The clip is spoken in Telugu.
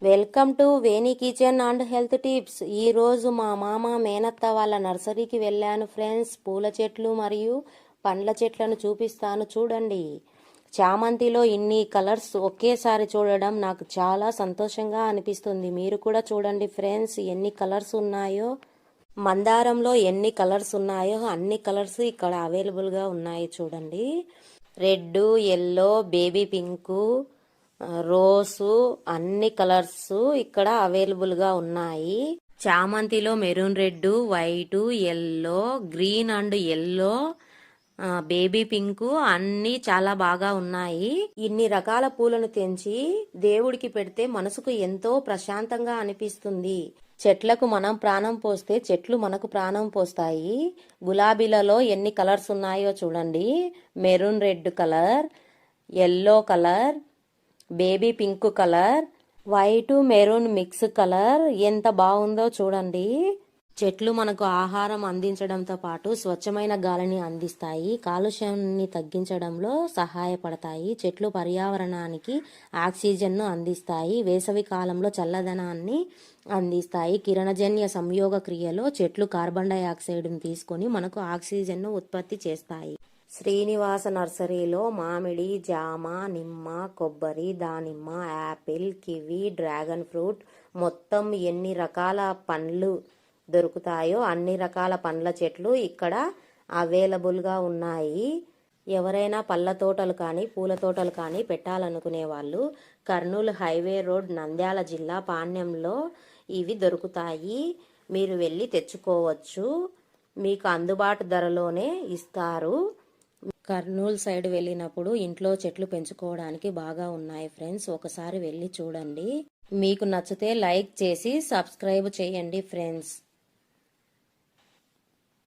Welcome to Veni kitchen and health tips. ఈ రోజు మా మామ మేనత్త వాళ్ళ నర్సరీకి వెళ్ళాను ఫ్రెండ్స్. పూల చెట్లు మరియు పండ్ల చెట్లను చూపిస్తాను చూడండి. చామంతిలో ఇన్ని కలర్స్ ఒకేసారి చూడడం నాకు చాలా సంతోషంగా అనిపిస్తుంది. మీరు కూడా చూడండి ఫ్రెండ్స్, ఎన్ని కలర్స్ ఉన్నాయో. మందారంలో ఎన్ని కలర్స్ ఉన్నాయో అన్ని కలర్స్ ఇక్కడ అవైలబుల్గా ఉన్నాయి చూడండి. Red, yellow, baby pink, rose, అన్ని కలర్స్ ఇక్కడ అవైలబుల్గా ఉన్నాయి. చామంతిలో maroon red, white, yellow, green and yellow, baby pink అన్ని చాలా బాగా ఉన్నాయి. ఇన్ని రకాల పూలను తెంచి దేవుడికి పెడితే మనసుకు ఎంతో ప్రశాంతంగా అనిపిస్తుంది. చెట్లకు మనం ప్రాణం పోస్తే చెట్లు మనకు ప్రాణం పోస్తాయి. గులాబీలలో ఎన్ని కలర్స్ ఉన్నాయో చూడండి. Maroon red colour, yellow colour, baby pink colour, white maroon mix colour ఎంత బాగుందో చూడండి. చెట్లు మనకు ఆహారం అందించడంతో పాటు స్వచ్ఛమైన గాలిని అందిస్తాయి, కాలుష్యాన్ని తగ్గించడంలో సహాయపడతాయి. చెట్లు పర్యావరణానికి ఆక్సిజన్ను అందిస్తాయి, వేసవి కాలంలో చల్లదనాన్ని అందిస్తాయి. కిరణజన్య సంయోగ క్రియలో చెట్లు కార్బన్ డైఆక్సైడ్ను తీసుకొని మనకు ఆక్సిజన్ను ఉత్పత్తి చేస్తాయి. శ్రీనివాస నర్సరీలో మామిడి, జామ, నిమ్మ, కొబ్బరి, దానిమ్మ, యాపిల్, కివి, డ్రాగన్ ఫ్రూట్ మొత్తం ఎన్ని రకాల పండ్లు దొరుకుతాయో అన్ని రకాల పండ్ల చెట్లు ఇక్కడ అవైలబుల్గా ఉన్నాయి. ఎవరైనా పళ్ళ తోటలు కానీ పూల తోటలు కానీ పెట్టాలనుకునే వాళ్ళు కర్నూలు హైవే రోడ్, నంద్యాల జిల్లా, పాణ్యంలో ఇవి దొరుకుతాయి. మీరు వెళ్ళి తెచ్చుకోవచ్చు. మీకు అందుబాటు ధరలోనే ఇస్తారు. కర్నూలు సైడ్ వెళ్ళినప్పుడు ఇంట్లో చెట్లు పెంచుకోవడానికి బాగా ఉన్నాయి ఫ్రెండ్స్. ఒకసారి వెళ్ళి చూడండి. మీకు నచ్చితే లైక్ చేసి సబ్స్క్రైబ్ చేయండి ఫ్రెండ్స్.